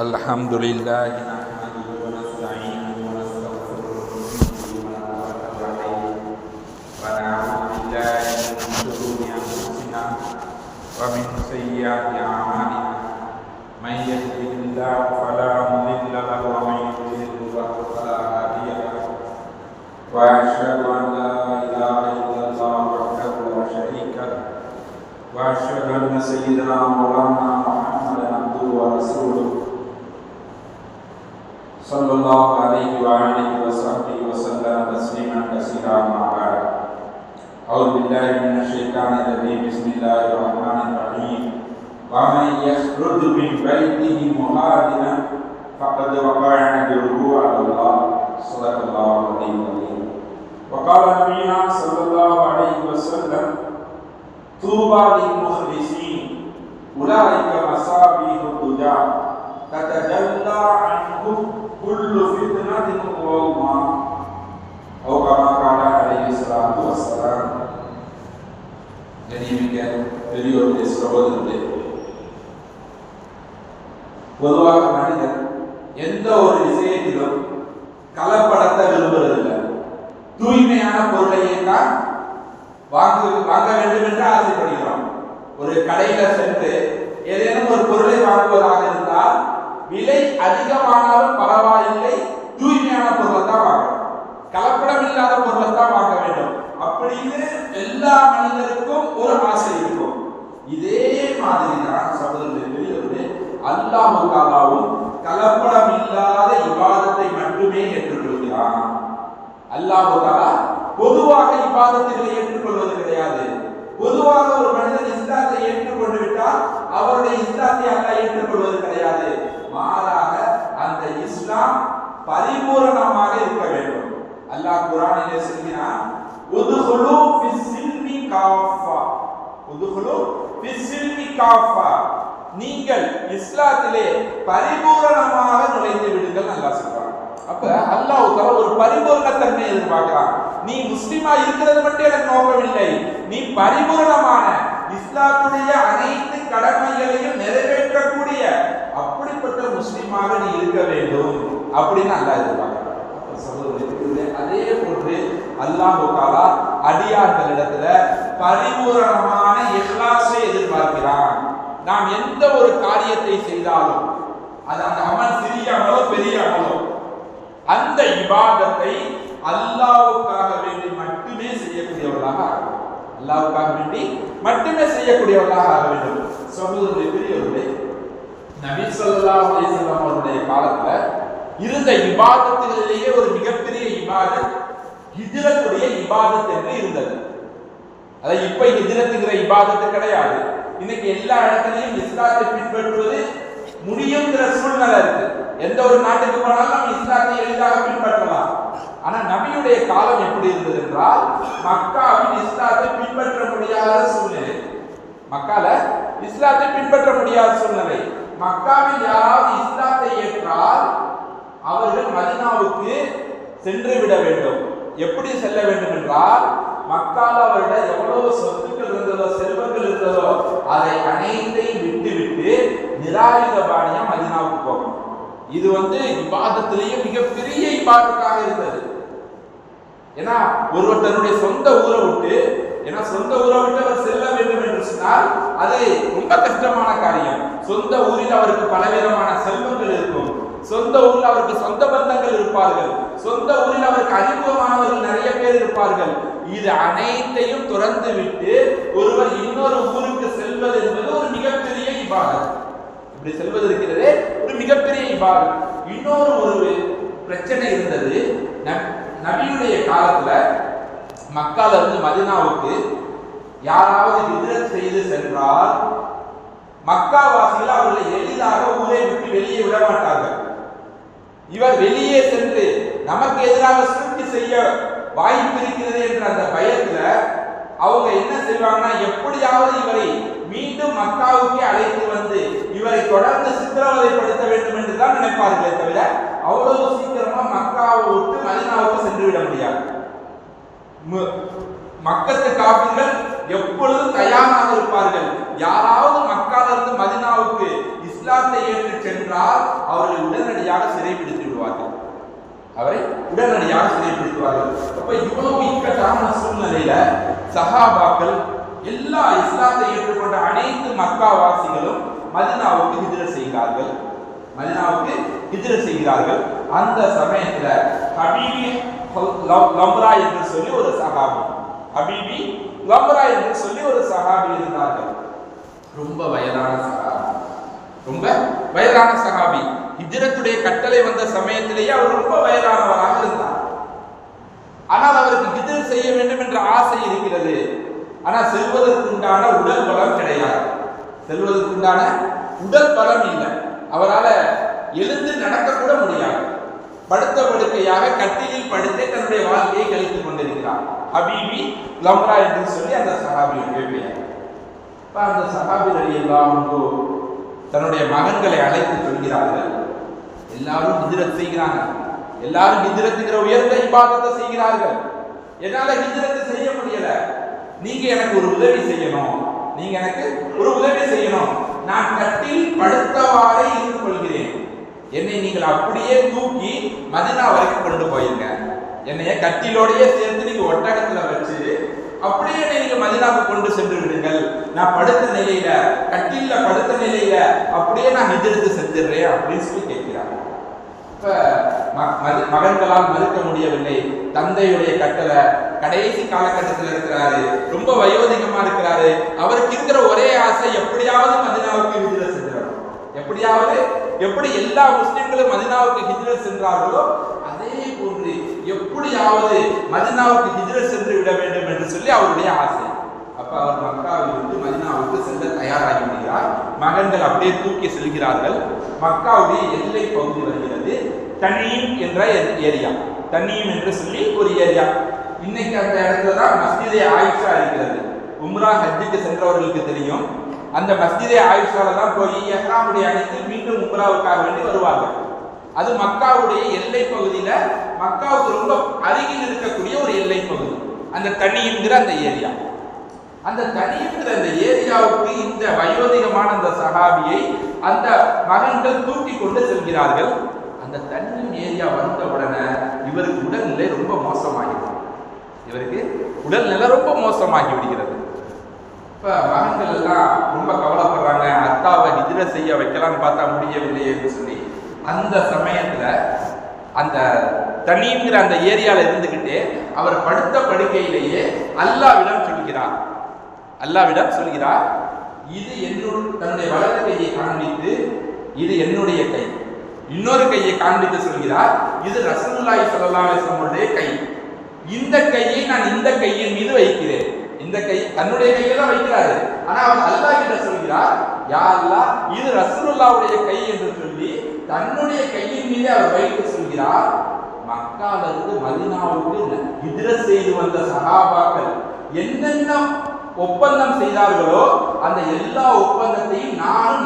الحمد لله نحمده ونستعينه ونستغفره ونعوذ بالله من شرور انفسنا ومن سيئات اعمالنا من يهده الله فلا مضل له ومن يضلل فلا هادي له واشهد ان لا اله الا الله وحده لا شريك له واشهد ان سيدنا مولانا محمدا عبده ورسوله صلى الله عليه وآله وصحبه وسلم تسليما كثيرا ما بعد أعوذ بالله من الشيطان الرجيم بسم الله الرحمن الرحيم ومن يخرج من بيته مهاجرا فقد وقع أجره على الله صدق الله العلي العظيم وقال نبينا صلى الله عليه وسلم طوبى للمخلصين أولئك مصابيح الدجى تتجلى عنهم كل فتنة وظلمة أو كما قال عليه الصلاة والسلام. கண்ணியமிக்க பெரியோர்களே, சகோதரர்களே, பொதுவாக மனிதன் எந்த ஒரு விஷயத்திலும் கலப்படத்தை விரும்புவதில்லை. தூய்மையான பொருளையே தான் வாங்க வேண்டும் என்று ஆசைப்படுகிறோம். ஒரு கடையில சென்று ஏதேனும் ஒரு பொருளை வாங்குவதாக இருந்தால் விலை அதிகமானாலும் பரவாயில்லை, தூய்மையான பொருளை தான் வாங்கணும், கலப்படம் இல்லாத பொருளை தான் வாங்க வேண்டும் அப்படின்னு எல்லா மனிதருக்கும் ஒரு ஆசை இருக்கும். இதே மாதிரி தான் சகோதரர்களே, அல்லாஹ் தஆலாவும் கலப்படம் இல்லாத இபாதத்தை மட்டுமே ஏற்றுக்கொள்கிறான். அல்லாஹ் தஆலா பொதுவாக இபாதத்துகளை ஏற்றுக்கொள்வது கிடையாது. பொதுவாக ஒரு மனிதன் இஸ்லாத்தை ஏற்றுக்கொண்டு விட்டால் அவருடைய இஸ்லாத்தை அல்லாஹ் ஏற்றுக்கொள்வது கிடையாது. மாறாக அந்த இஸ்லாம் பரிபூரணமாக இருக்க வேண்டும். அல்லாஹ் குர்ஆனிலே சொல்கிறான், உதுகுலு ஃபிஸ்ஸில்மி காஃபா, உதுகுலு ஃபிஸ்ஸில்மி காஃபா, நீங்கள் இஸ்லாத்திலே பரிபூரணமாக நுழைந்து விடுங்கள் அல்லாஹ் சொல்றான். அப்ப அல்லாஹ் தஆலா ஒரு பரிபூரணத்தன்மை எதிர்பார்க்கிறான். நீ முஸ்லிமா இருக்கிறது மட்டும் எனக்கு நோக்கமில்லை, நீ பரிபூரணமான இஸ்லாத்துடைய அனைத்து கடமைகளையும் நிறைவேற்றக்கூடிய அப்படிப்பட்ட முஸ்லிமாக நீ இருக்க வேண்டும் அப்படின்னு அல்லாஹ் எதிர்பார்க்கிறான். அதே போன்று அல்லாஹ் தஆலா அடியார்களிடத்துல பரிபூரணமான இஹ்லாஸை எதிர்பார்க்கிறான். நாம் எந்த ஒரு காரியத்தை செய்தாலும் அது அந்த அமல் சிறிய அமலோ பெரிய அமலோ, அந்த இபாதத்தை அல்லாஹ்வுக்காக வேண்டி மட்டுமே செய்யக்கூடியவர்களாக ஆக வேண்டும். அல்லாஹ்வுக்காக வேண்டி மட்டுமே செய்யக்கூடியவர்களாக ஆக வேண்டும். சகோதரர்களே, பெரியவர்களே, நபி ஸல்லல்லாஹு அலைஹி வஸல்லம் அவருடைய காலத்துல இருந்த இபாதத்துகளிலேயே ஒரு மிகப்பெரிய இபாதத் ஹிஜ்ரத்துடைய இபாதத் என்று இருந்தது. அது இப்ப ஹிஜ்ரத்துங்கிற இபாதத்து கிடையாது. இன்னைக்கு எல்லா இடத்துலயும் இஸ்லாத்தை பின்பற்றுவது முடியுங்கிற சூழ்நிலை இருக்கு. எந்த ஒரு நாட்டுக்கு போனாலும் நம்ம இஸ்லாத்தை எளிதாக பின்பற்றலாம். ஆனா நபியுடைய காலம் எப்படி இருந்தது என்றால், மக்காவில் இஸ்லாத்தை பின்பற்ற முடியாத சூழ்நிலை. மக்கால இஸ்லாத்தை பின்பற்ற முடியாத சூழ்நிலை. மக்காவில் யாராவது இஸ்லாத்தை ஏற்றால் அவர்கள் மதீனாவுக்கு சென்று விட வேண்டும். எப்படி செல்ல வேண்டும் என்றால், மக்கால அவர்கள் எவ்வளவு சொத்துக்கள் இருந்ததோ, செல்வங்கள் இருந்ததோ, அதை அனைத்தையும் விட்டு நிராயுதபாணியா மதீனாவுக்கு போகணும். இது இபாதத்திலேயே மிகப்பெரிய இபாதத்தாக இருந்தது. ஏன்னா ஒருவர் தன்னுடைய சொந்த ஊரை விட்டு அவர் செல்ல வேண்டும் என்று சொன்னால் அது ரொம்ப கஷ்டமான காரியம். சொந்த ஊரில் அவருக்கு பலவிதமான செல்வங்கள் இருக்கும், சொந்த ஊரில் அவருக்கு சொந்த பந்தங்கள் இருப்பார்கள், சொந்த ஊரில் அவருக்கு அறிமுகமானவர்கள் நிறைய பேர் இருப்பார்கள். இது அனைத்தையும் துறந்து விட்டு ஒருவர் இன்னொரு ஊருக்கு செல்வது என்பது ஒரு மிகப்பெரிய இபாதத். இப்படி செல்வது இருக்கிறதே ஒரு மிகப்பெரிய இபாதத். இன்னொரு ஒரு பிரச்சனை இருந்தது. நபியுடைய காலத்துல மக்கால இருந்து மதீனாவுக்கு யாராவது ஹிஜ்ரத் செய்து சென்றால் மக்காவாசிகள் அவர்களை எளிதாக ஊரை விட்டு வெளியே விட மாட்டார்கள். இவர் வெளியே சென்று நமக்கு எதிராக சூழ்ச்சி செய்ய வாய்ப்பு இருக்கிறது என்ற அந்த பயத்துல அவங்க என்ன செய்வாங்கன்னா, எப்படியாவது இவரை மீண்டும் மக்காவுக்கு அழைத்து வந்து இவரை தொடர்ந்து சித்திரவதைப்படுத்த வேண்டும் என்று தான் நினைப்பார்களே தவிர அவ்வளவு சீக்கிரமா மக்காவை விட்டு மதீனாவுக்கு சென்று விட முடியாது. மக்கத்து காபிர்கள் எப்பொழுதும் தயாராக இருப்பார்கள். யாராவது மக்கால இருந்து மதீனாவுக்கு இஸ்லாத்தை ஏற்று சென்றால் அவர்களை உடனடியாக சிறைப்பிடித்து விடுவார்கள். அவரை உடனடியாக சிறைப்பிடித்துவார்கள். அப்ப இவ்வளவு இக்கட்டான சூழ்நிலையில சஹாபாக்கள் எல்லா இஸ்லாத்தை ஏற்றுக்கொண்ட அனைத்து மக்காவாசிகளும் மதீனாவுக்கு ஹிஜ்ரத் செய்கிறார்கள். அந்த சமயத்துல ஹபீபி லம்ரா என்று சொல்லி ஒரு சஹாபி இருந்தார்கள். ரொம்ப வயதான சஹாபி. ஹிஜ்ரத்துடைய கட்டளை வந்த சமயத்திலேயே அவர் ரொம்ப வயதானவராக இருந்தார். ஆனால் அவருக்கு ஹிஜ்ரத் செய்ய வேண்டும் என்ற ஆசை இருக்கிறது. ஆனால் செல்வதற்குண்டான உடல் பலம் கிடையாது. உடல் பலம் இல்லை. அவரால் எழுந்து நடக்க கூட முடியாது. படுத்த படுக்கையாக கட்டிலில் படுத்தே தன்னுடைய வாழ்க்கையை கழித்துக் கொண்டிருக்கிறார். ஹபீபி லம்ரா என்று சொல்லி அந்த சஹாபியுடைய பெயர். அந்த சஹாபி ரலியல்லாஹு அன்ஹு தன்னுடைய மகன்களை அழைத்து சொல்கிறார்கள், எல்லாரும் ஹிஜ்ரத் செய்கிறாங்க, எல்லாரும் ஹிஜ்ரத்துங்கிற உயர்ந்த இபாதத்தை செய்கிறார்கள். என்னால ஹிஜ்ரத் செய்ய முடியல, நீங்க எனக்கு ஒரு உதவி செய்யணும். நான் கட்டில் படுத்தவாறே இருந்து கொள்கிறேன். என்னை நீங்கள் அப்படியே தூக்கி மதீனா வரைக்கும் கொண்டு போயிருங்க. என்னைய கட்டிலோடையே சேர்த்து நீங்க ஒட்டகத்துல வச்சு அப்படியே நீங்க மதீனாவுக்கு கொண்டு சென்று விடுங்கள். நான் கட்டில படுத்த நிலையில அப்படியே நான் ஹிஜ்ரத் செஞ்சிடுறேன் அப்படின்னு சொல்லி கேட்கிறாங்க. மகன்களால் மறுக்க முடியவில்லை. தந்தையுடைய கட்டளை, கடைசி காலகட்டத்தில் இருக்கிறாரு, ரொம்ப வயோதிகமா இருக்கிறாரு. அவருக்கு இருக்கிற ஒரே ஆசை எப்படியாவது மதீனாவுக்கு ஹிஜ்ரத் செஞ்சிடணும். எப்படி எல்லா முஸ்லிம்களும் மதீனாவுக்கு ஹிஜ்ரத் சென்றார்களோ அதே போன்று எப்படியாவது மதீனாவுக்கு ஹிஜ்ரத் சென்று விட வேண்டும் என்று சொல்லி அவருடைய ஆசை. அப்ப அவர் மக்காவில் இருந்து மதீனாவுக்கு செல்ல தயாராகி விடுகிறார். மகன்கள் அப்படியே தூக்கி செல்கிறார்கள். மக்காவுடைய எல்லை பகுதி வருகிறது. தனீம் என்ற ஏரியா, தனீம் என்று சொல்லி ஒரு ஏரியா. இன்னைக்கு அந்த இடத்துல தான் மஸ்ஜிதே ஆயிஷா இருக்கிறது. உம்ரா ஹஜ்ஜுக்கு சென்றவர்களுக்கு தெரியும். அந்த மஸ்ஜிதே ஆயிஷால தான் போய் இஹ்ராமுடைய அணிந்து மீண்டும் உம்ராவுக்காக வேண்டி வருவார்கள். அது மக்காவுடைய எல்லை பகுதியில, மக்காவுக்கு ரொம்ப அருகில் இருக்கக்கூடிய ஒரு எல்லை பகுதி அந்த தனீம்ங்கிற அந்த ஏரியா. அந்த தனீம்ங்கிற அந்த ஏரியாவுக்கு இந்த வயோதிகமான அந்த சஹாபியை அந்த மகன்கள் தூக்கி கொண்டு செல்கிறார்கள். அந்த தனீம் ஏரியா வந்த உடனே இவருக்கு உடல்நிலை ரொம்ப மோசமாகி விடுகிறது. இப்ப மகன்கள் எல்லாம் ரொம்ப கவலைப்படுறாங்க. அத்தாவை ஹிஜ்ரத் செய்ய வைக்கலாம்னு பார்த்தா முடியவில்லை என்று சொல்லி அந்த சமயத்துல அந்த தனீம்ங்கிற அந்த ஏரியால இருந்துகிட்டே அவர் படுத்த படுக்கையிலேயே அல்லாஹ்விடம் சொல்கிறார், இது தன்னுடைய வலது கையை காண்பித்து, இது என்னுடைய கை. இன்னொரு கையை காண்பித்து சொல்கிறார், இது ரசூலுல்லாஹி ஸல்லல்லாஹு அலைஹி வஸல்லம் கை. இந்த கையை நான் இந்த கையின் மீது வைக்கிறேன். இந்த கை தன்னுடைய கையில தான் வைக்கிறாரு. ஆனா அவர் அல்லாஹ் கிட்ட சொல்கிறார், யா அல்லாஹ், இது ரசூலுல்லாஹ்வுடைய கை என்று சொல்லி தன்னுடைய கையின் மீது அவர் வைத்து சொல்கிறார், மக்கால இருந்து மதீனாவுக்கு ஹிஜ்ரத் செய்து வந்த சஹாபாக்கள் என்னென்ன ஒப்பந்தம் செய்தார்களோ அந்த எல்லா ஒப்பந்தத்தையும் நானும்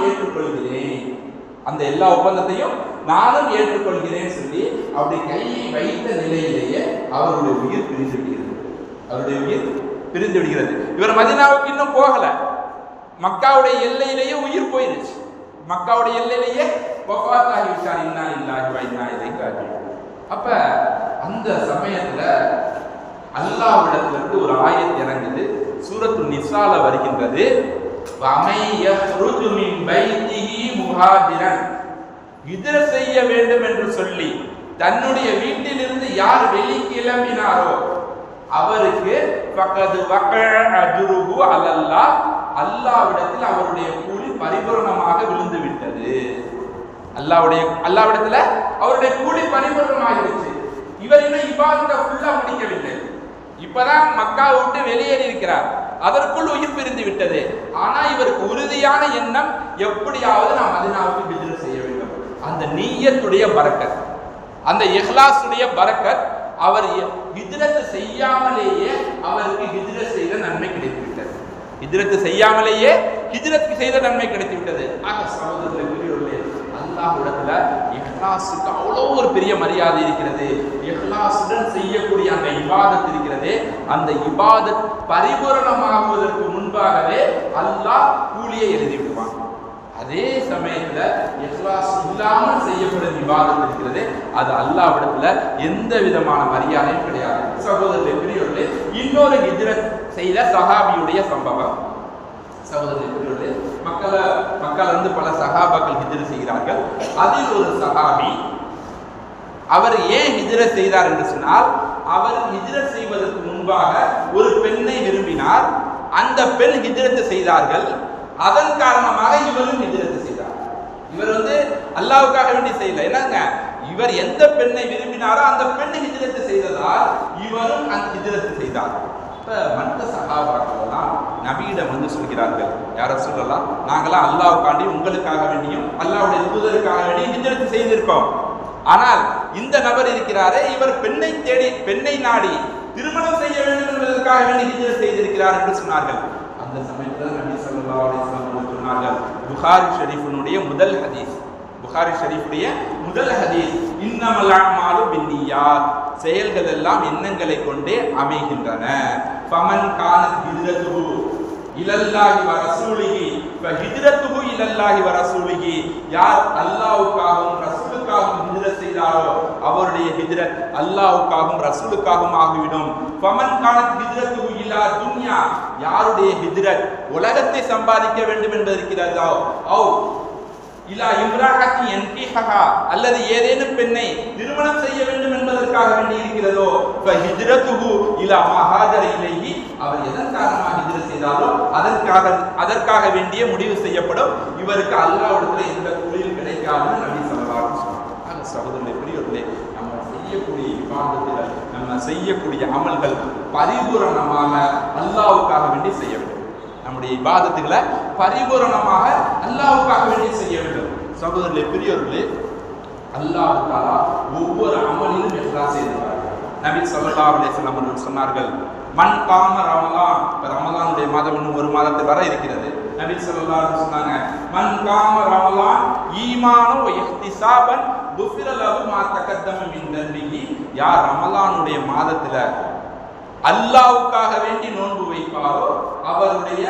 ஏற்றுக்கொள்கிறேன் சொல்லி அப்படி கையை வைத்த நிலையிலேயே அவருடைய உயிர் பிரிந்து விடுகிறது. இவர் மதீனாவுக்கு இன்னும் போகல, மக்காவுடைய எல்லையிலேயே உயிர் போயிருச்சு. மக்காவுடைய எல்லையிலேயே வஃபாத்தாகி விட்டார். இன்னா லில்லாஹி வ இன்னா இலைஹி ராஜிஊன். அப்ப அந்த சமயத்துல அல்லாஹ்விடத்திலிருந்து ஒரு ஆயத் இறங்குது. சூரத்து நிசால வருகின்றது, வமை யஹ்ருஜு மின் பைத்திஹி முஹாஜிரன். ஹிஜ்ரத் செய்ய வேண்டும் என்று சொல்லி தன்னுடைய வீட்டிலிருந்து யார் வெளி கிளம்பினாரோ அவருக்கு ஃபகது வகஅ அஜ்ருஹு அலல்லாஹ், அல்லாஹ்விடத்தில் அவருடைய கூலி பரிபூரணமாக விழுந்து விட்டது. அல்லாஹ்விடத்தில் அவருடைய கூலி பரிபூரணமாகிடுச்சு. இவர் இன்னும் இபாதத்தை ஃபுல்லா முடிக்கவில்லை. இப்பதான் மக்கா விட்டு வெளியேறி இருக்கிறார். அதற்குள் உயிர் பிரிந்து விட்டது. ஆனா இவருக்கு உறுதியான எண்ணம், எப்படியாவது நாம் மதீனாவுக்கு ஹிஜ்ரத் செய்ய வேண்டும். அந்த நிய்யத்துடைய பரக்கத், அந்த இஹ்லாஸுடைய பரக்கத், அவர் ஹிஜ்ரத் செய்யாமலேயே அவருக்கு ஹிஜ்ரத் செய்த நன்மை கிடைத்து விட்டது. ஆக சகோதரர்களே, அல்லாஹ்விடத்துல இஹ்லாஸுக்கு அவ்வளோ ஒரு பெரிய மரியாதை இருக்கிறது. இஹ்லாஸுடன் செய்யக்கூடிய அந்த இபாதத் இருக்கிறது. அந்த இபாதத் பரிபூரணமாகுவதற்கு முன்பாகவே அல்லாஹ் கூலியை எழுதி விடுவான். அதே சமயத்துல இஹ்லாஸ் இல்லாமல் செய்யப்படும் இபாதத் இருக்கிறது, அது அல்லாஹ்விடத்துல எந்த விதமான மரியாதையும் கிடையாது. சகோதரர்களே, பெரியவர்களே, இன்னொரு ஹிஜ்ரத் செய்த சஹாபியுடைய சம்பவம். சகோதரர்களே, பெரியவர்களே, மக்கள் வந்து பல சஹாபாக்கள் ஹிஜ்ரத் செய்கிறார்கள். அதில் ஒரு சஹாபி, அவர் ஏன் ஹிஜ்ரத் செய்தார் என்று சொன்னால், அவர் ஹிஜ்ரத் செய்வதற்கு முன்பாக ஒரு பெண்ணை விரும்பினார். அந்த பெண் ஹிஜ்ரத் செய்தார்கள். அதன் காரணமாக இவரும் ஹிஜ்ரத் செய்தார். இவர் வந்து அல்லாஹ்வுக்காக வேண்டி செய்யல. என்னங்க, இவர் எந்த பெண்ணை விரும்பினாரோ அந்த பெண் ஹிஜ்ரத் செய்ததால் இவரும் அந்த ஹிஜ்ரத் செய்தார். மற்ற சஹாபாக்கள் நபியிடம் வந்து சொல்கிறார்கள், யார சொல்லலாம், நாங்களாம் அல்லாஹ்வுக்காண்டி உங்களுக்காக வேண்டியும் அல்லாஹ்வுடைய தூதருக்காக வேண்டியும் ஹிஜ்ரத் செய்திருக்கோம். ஆனால் இந்த நபர் இருக்கிறாரே, இவர் பெண்ணை நாடி திருமணம் செய்ய வேண்டும் என்பதற்காக வேண்டி ஹிஜ்ரத் செய்திருக்கிறார் என்று சொன்னார்கள். அந்த சமயத்தில் நபி ஸல்லல்லாஹு அலைஹி வஸல்லம் சொன்னார்கள், புகாரி ஷரீஃபினுடைய முதல் ஹதீஸ், புகாரி ஷரீஃபுடைய முதல் ஹதீஸ், இன்னமல் அஅமாலு பின்னியாத், செயல்கள் எல்லாம் எண்ணங்களை கொண்டே அமைகின்றன. ஃபமன் கானத் ஹிஜ்ரத்துஹு இலல்லாஹி வ ரசூலிஹி ஃபஹிஜ்ரத்துஹு இலல்லாஹி வ ரசூலிஹி, யார் அல்லாஹ்வுக்காகவும் ரசூலுக்காகவும் ஹிஜ்ரத் செய்தாரோ அவருடைய ஹிஜ்ரத் அல்லாஹ்வுக்காகவும் ரசூலுக்காகவும் ஆகிவிடும். ஃபமன் கானத் ஹிஜ்ரத்துஹு இலா துன்யா, யாருடைய ஹிஜ்ரத் உலகத்தை சம்பாதிக்க வேண்டும் என்பது இருக்கிறதோ, அவ் இலா இம்ராஅத்தி யன்கிஹா, அல்லது ஏதேனும் பெண்ணை திருமணம் செய்ய வேண்டும் என்பதற்காக வேண்டி இருக்கிறதோ, ஃபஹிஜ்ரத்துஹு இலா மஹாஜர இலைஹி, அவர் எதன் காரணமாக ஹிஜ்ரத் செய்தாரோ அதற்காக வேண்டிய முடிவு செய்யப்படும். இவருக்கு அல்லாஹ்விடத்தில் எந்த கூலியும் கிடைக்காது நபி ஸல்லல்லாஹு அலைஹி வஸல்லம். சகோதரர்களே, பெரியவர்களே, நம்ம செய்யக்கூடிய இபாதத்தில், நம்ம செய்யக்கூடிய அமல்கள் பரிபூரணமாக அல்லாஹ்வுக்காக வேண்டி செய்ய வேண்டும். நம்முடைய இபாதத்துகளை பரிபூரணமாக அல்லாஹ்வுக்காக வேண்டி செய்ய வேண்டும். சகோதரர்களே, பெரியவர்களே, அல்லாஹ் தஆலா ஒவ்வொரு அமலிலும் இஹ்லாஸ் செய்திருக்கிறார். நபி ஸல்லல்லாஹு அலைஹி வஸல்லம் அவர்கள் சொன்னார்கள், மன் காம ரமலான், ரமலானுடைய மாதம் இன்னும் ஒரு மாதத்தில் வர இருக்கிறது. நபி ஸல்லல்லாஹு அலைஹி வஸல்லம் சொன்னாங்க, மன் காம ரமலான் ஈமானன் வ இஹ்திசாபன் குஃபிர லஹு மா தகத்தம மின் தன்பிஹி, யார் ரமலானுடைய மாதத்துல அல்லாஹ்வுக்காக வேண்டி நோன்பு வைப்பாரோ அவருடைய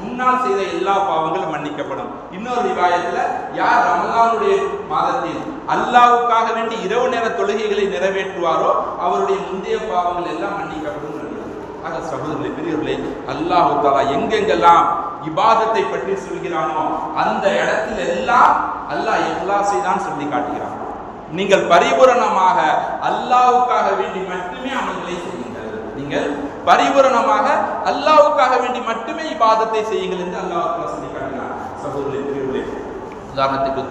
முன்னால் செய்த எல்லா பாவங்களும் மன்னிக்கப்படும். இன்னொரு ரிவாயத்துல, யார் ரமலானுடைய மாதத்தில் அல்லாஹ்வுக்காக வேண்டி இரவு நேர தொழுகைகளை நிறைவேற்றுவாரோ அவருடைய முந்தைய பாவங்கள் எல்லாம் மன்னிக்கப்படும். ஆக சகோதரர்களே, பெரியவர்களே, அல்லாஹ் தஆலா எங்கெங்கெல்லாம் இபாதத்தை பற்றி சொல்கிறானோ அந்த இடத்தில் எல்லாம் அல்லாஹ் இஹ்லாஸை தான் சொல்லி காட்டுகிறான். நீங்கள் பரிபூரணமாக அல்லாஹ்வுக்காக வேண்டி மட்டுமே அமல்களை செய்யுங்கள், நீங்கள் பரிபூரணமாக அல்லாஹ்வுக்காக வேண்டி மட்டுமே இபாதத்தை செய்யுங்கள் என்று அல்லாஹ் தஆலா சொல்லி காட்டுகிறான். சகோதரர்களே, பெரியவர்களே, உதாரணத்துக்கு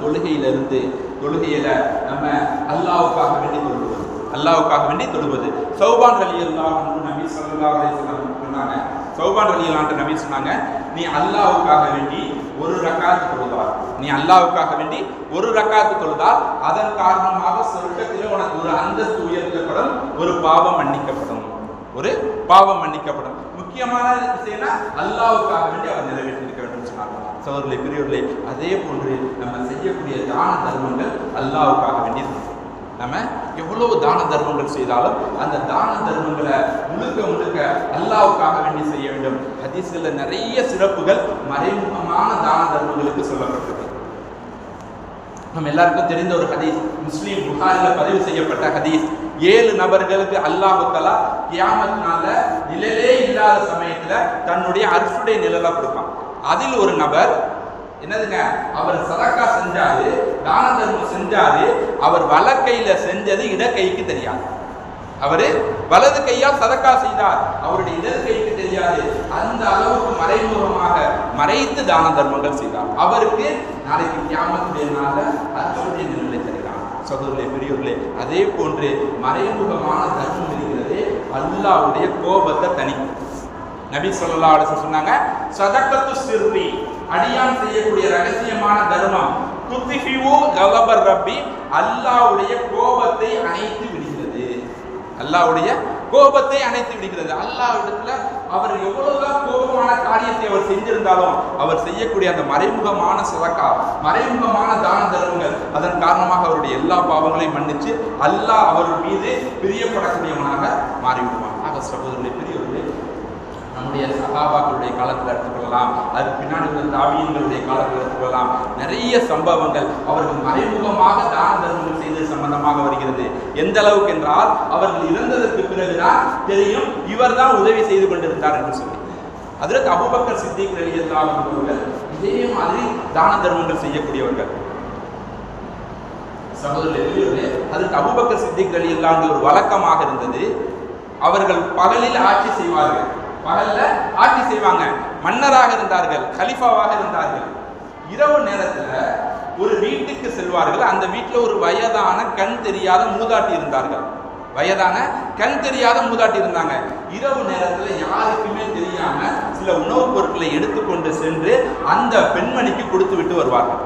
தொழுகையில நம்ம அல்லாஹ்வுக்காக வேண்டி தொழுவது, அல்லாஹ்வுக்காக வேண்டி தொழுவது. சௌபான் ரலியல்லாஹு அன்ஹு நபி ஸல்லல்லாஹு அலைஹி வஸல்லம் சொன்னாங்க, சௌபான் ரலியல்லாஹு அன்ஹு நபி சொன்னாங்க, நீ அல்லாஹ்வுக்காக வேண்டி ஒரு ரக்காத் தொழுதால், நீ அல்லாஹ்வுக்காக வேண்டி ஒரு ரக்காத் தொழுதால் அதன் காரணமாக சொர்க்கத்திலே உனக்கு ஒரு அந்தஸ்து உயர்த்தப்படும், ஒரு பாவம் மன்னிக்கப்படும், ஒரு பாவம் மன்னிக்கப்படும். முக்கியமான விஷயம்னா அல்லாஹ்வுக்காக வேண்டி அவர் நிறைவேற்றிருக்க வேண்டும் சொன்னாங்க. சகோதரர்களே, பெரியவர்களே, அதே போன்று நம்ம செய்யக்கூடிய தான தர்மங்கள் அல்லாஹ்வுக்காக வேண்டி நம்ம எவ்வளவு தான தர்மங்கள் செய்தாலும் அந்த தான தர்மங்களை முழுக்க அல்லாஹ்வுக்காக வேண்டி செய்ய வேண்டும். ஹதீஸ்களில் நிறைய சிறப்புகள் மறைமுகமான தான தர்மங்களுக்கு சொல்லப்பட்டிருக்கு. நம்ம எல்லாருக்கும் தெரிந்த ஒரு ஹதீஸ், முஸ்லிம் புகாரில் பதிவு செய்யப்பட்ட ஹதீஸ். 7 நபர்களுக்கு அல்லாஹ் தஆலா கியாமத் நாள்ல நிழலே இல்லாத சமயத்துல தன்னுடைய அர்ஷுடைய நிழலை கொடுப்பான். அதில் ஒரு நபர் என்னதுங்க, அவர் சதக்கா செஞ்சாரு, தான தர்மம் செஞ்சாரு, அவர் வலக்கையில செஞ்சது இடக்கைக்கு தெரியாது. அவரு வலது கையால் சதக்கா செய்தார், அவருடைய இடது கைக்கு தெரியாது. அந்த அளவுக்கு மறைமுகமாக மறைத்து தான தர்மங்கள் செய்தார். அவருக்கு நாளைக்கு கியாமத்துடைய நாள்ல அர்ஷுடைய நிழலை தருகிறார். சகோதரர்களே, பெரியவர்களே, அதே போன்று மறைமுகமான தர்மம் இருக்கிறது அல்லாஹ்வுடைய கோபத்தை தணிக்கும். நபி ஸல்லல்லாஹு அலைஹி வஸல்லம் சொன்னாங்க, சதக்கத்து சிர்ரி, அடியான் செய்யக்கூடிய ரகசியமான தர்மம், துத்ஃபிஉ கலபர் ரப்பி, அல்லாஹ்வுடைய கோபத்தை அணைத்து விடுகிறது, அல்லாஹ்வுடைய கோபத்தை அணைத்து விடுகிறது. அல்லாஹ்விடத்துல அவர் எவ்வளவுதான் கோபமான காரியத்தை அவர் செஞ்சிருந்தாலும் அவர் செய்யக்கூடிய அந்த மறைமுகமான சதக்கா, மறைமுகமான தான தர்மங்கள், அதன் காரணமாக அவருடைய எல்லா பாவங்களையும் மன்னிச்சு அல்லாஹ் அவர் மீது பிரியப்படக்கூடியவனாக மாறிவிடுவான். ஆக சகோதரர்களே, பெரியவர்களே, நம்முடைய சகாபாக்களுடைய காலத்தில் எடுத்துக்கொள்ளலாம், அதுக்கு பின்னாடி உள்ள தாபியீன்களுடைய காலத்தில் எடுத்துக்கொள்ளலாம். நிறைய சம்பவங்கள் அவர்கள் மறைமுகமாக தான தர்மங்கள் செய்தது சம்பந்தமாக வருகிறது. எந்த அளவுக்கு என்றால் அவர்கள் இறந்ததற்கு பிறகுதான் தெரியும் இவர் தான் உதவி செய்து கொண்டிருந்தார் என்று சொல்லி. அதற்கு அபூபக்கர் சித்திக் ரலியல்லாஹு அன்ஹு அவர்கள் இதே மாதிரி தான தர்மங்கள் செய்யக்கூடியவர்கள். சகோதரர்களே, அதற்கு அபூபக்கர் சித்திக் ரலியல்லாஹு அன்ஹு ஒரு வழக்கமாக இருந்தது. அவர்கள் பகலில் ஆட்சி செய்வார்கள், பகல்ல ஆட்சி செய்வாங்க. மன்னராக இருந்தார்கள், கலிஃபாவாக இருந்தார்கள். இரவு நேரத்துல ஒரு வீட்டுக்கு செல்வார்கள். அந்த வீட்டில் ஒரு வயதான கண் தெரியாத மூதாட்டி இருந்தார்கள். வயதான கண் தெரியாத மூதாட்டி இருந்தாங்க. இரவு நேரத்தில் யாருக்குமே தெரியாம சில உணவுப் பொருட்களை எடுத்துக்கொண்டு சென்று அந்த பெண்மணிக்கு கொடுத்து விட்டு வருவார்கள்.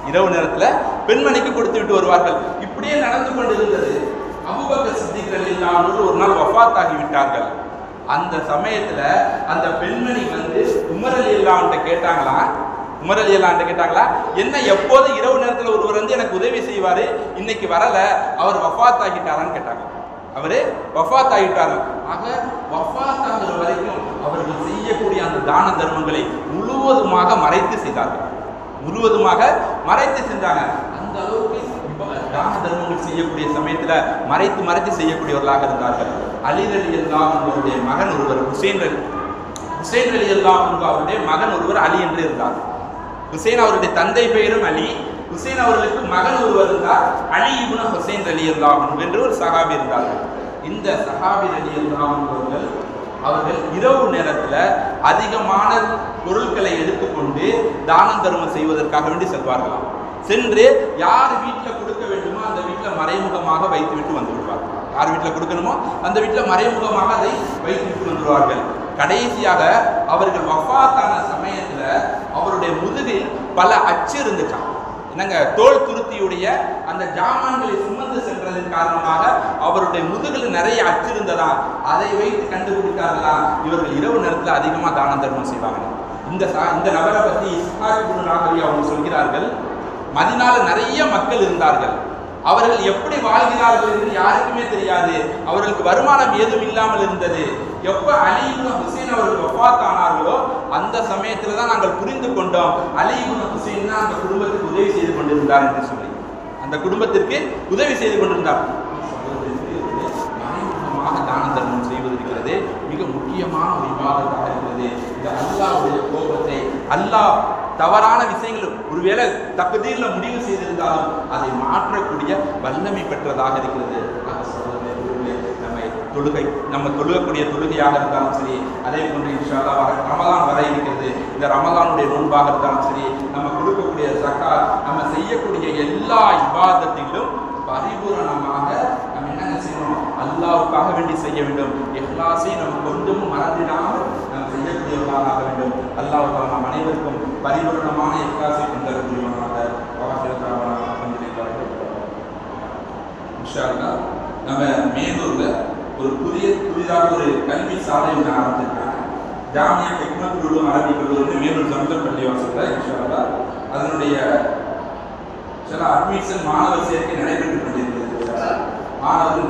இரவு நேரத்தில் பெண்மணிக்கு கொடுத்து விட்டு வருவார்கள். இப்படியே நடந்து கொண்டு இருந்தது. அபூபக்கர் சித்திக் ரலியல்லாஹு அன்ஹு ஒரு நாள் வஃபாத் ஆகிவிட்டார்கள். அந்த சமயத்துல அந்த பெண்மணி வந்து உமர் ரலியல்லாஹு அன்ஹு கேட்டாங்களா, உமர் ரலியல்லாஹு அன்ஹு கேட்டாங்களா, என்ன எப்போது இரவு நேரத்தில் ஒருவர் வந்து எனக்கு உதவி செய்வாரு, இன்னைக்கு வரல, அவர் வஃபாத் ஆகிட்டாரான்னு கேட்டாங்க. அவரு வஃபாத் ஆகிட்டாரு. ஆக வஃபாத் ஆகிற வரைக்கும் அவர்கள் செய்யக்கூடிய அந்த தான தர்மங்களை முழுவதுமாக மறைத்து செய்தார்கள். முழுவதுமாக மறைத்து செஞ்சாங்க. அந்த அளவுக்கு தான தர்மங்கள் செய்யக்கூடிய சமயத்துல மறைத்து செய்யக்கூடியவர்களாக இருந்தார்கள். அலி ரலியல்லாஹு அன்ஹு அவருடைய மகன் ஒருவர் ஹுசைன் ரலியல்லாஹு அன்ஹு அவருடைய மகன் ஒருவர் அலி என்று இருந்தார். ஹுசைன் அவருடைய தந்தை பெயரும் அலி. ஹுசைன் அவர்களுக்கு மகன் ஒருவர் இருந்தார், அலி இப்னு ஹுசைன் ரலியல்லாஹு அன்ஹு என்று ஒரு சஹாபி இருந்தார்கள். இந்த சஹாபி ரலியல்லாஹு அன்ஹு அவர்கள் இரவு நேரத்துல அதிகமான பொருட்களை எடுத்துக்கொண்டு தானம் தர்மம் செய்வதற்காக வேண்டி செல்வார்களாம். சென்று யார் வீட்டில் கொடுக்க வேண்டுமோ அந்த வீட்டில் மறைமுகமாக வைத்து விட்டு வந்து விடுவார்கள். யார் வீட்டில் கொடுக்கணுமோ அந்த வீட்டில் மறைமுகமாக அதை வைத்து விட்டு வந்துடுவார்கள். கடைசியாக அவர்கள் வஃபாத்தான சமயத்துல அவருடைய முதுகில் பல அச்சு இருந்துச்சான். என்னங்க, தோல் துருத்தியுடைய அந்த ஜாமான்களை சுமந்து சென்றதன் காரணமாக அவருடைய முதுகில் நிறைய அச்சு இருந்ததா. அதை வைத்து கண்டுபிடித்தார்களா இவர்கள் இரவு நேரத்தில் அதிகமாக தான தர்மம் செய்வாங்க. இந்த நபரை பற்றி இஸ்ஹாக் இப்னு ராஹவி அவங்க சொல்கிறார்கள், மதீனால நிறைய மக்கள் இருந்தார்கள். அவர்கள் எப்படி வாழ்கிறார்கள் என்று யாருக்குமே தெரியாது. அவர்களுக்கு வருமானம் ஏதும் இல்லாமல் இருந்தது. எப்ப அலி இப்னு ஹுசைன் அவர்கள் வஃபாத் ஆனார்களோ அந்த சமயத்துல தான் நாங்கள் புரிந்து கொண்டோம் அலி இப்னு ஹுசைன் தான் அந்த குடும்பத்துக்கு உதவி செய்து கொண்டிருந்தார் என்று சொல்லி. அந்த குடும்பத்திற்கு உதவி செய்து கொண்டிருந்தார். மறைமுகமாக தான தர்மம் செய்வது இருக்கிறது மிக முக்கியமான ஒரு இபாதத்தாக இருக்கிறது. இந்த அல்லாஹ்வுடைய கோபத்தை, அல்லாஹ் தவறான விஷயங்கள் ஒருவேளை தக்தீர்ல முடிவு செய்திருந்தாலும் அதை மாற்றக்கூடிய வல்லமை பெற்றதாக இருக்கிறது. நம்ம தொழுகக்கூடிய தொழுகையாக இருந்தாலும் சரி, அதே போன்று இன்ஷா அல்லாஹ் ரமலான் வர இருக்கிறது. இந்த ரமலானுடைய நோன்பாக இருந்தாலும் சரி, நம்ம கொடுக்கக்கூடிய ஸகாத், நம்ம செய்யக்கூடிய எல்லா இபாதத்திலும் பரிபூரணமாக நம்ம என்ன செய்யணும், அல்லாஹ்வுக்காக வேண்டி செய்ய வேண்டும். இஹ்லாஸை நம்ம கொஞ்சமும் மறந்திடாமல் நம்ம செய்யக்கூடியவர்களாக ஆக வேண்டும். அல்லாஹ் நம் அனைவருக்கும் பரிபூரணமான இஹ்லாஸை கொண்டிருக்கிறவர்களாக இன்ஷா அல்லாஹ். நம்ம மேலூர்ல ஒரு புதிதாக ஒரு கல்வி சாலை ஒன்று ஆரம்பிச்சிருக்காங்க. ஜாமியா ஹிக்மத்துல் உலூம் அரபி கல்லூரி மேலூர் ஜம்சம் பள்ளிவாசல்ல இன்ஷா அல்லாஹ் அதனுடைய சில அட்மிஷன் மாணவர் சேர்க்கை நடைபெற்றுக் கொண்டிருக்கிறது. மாணவர்கள்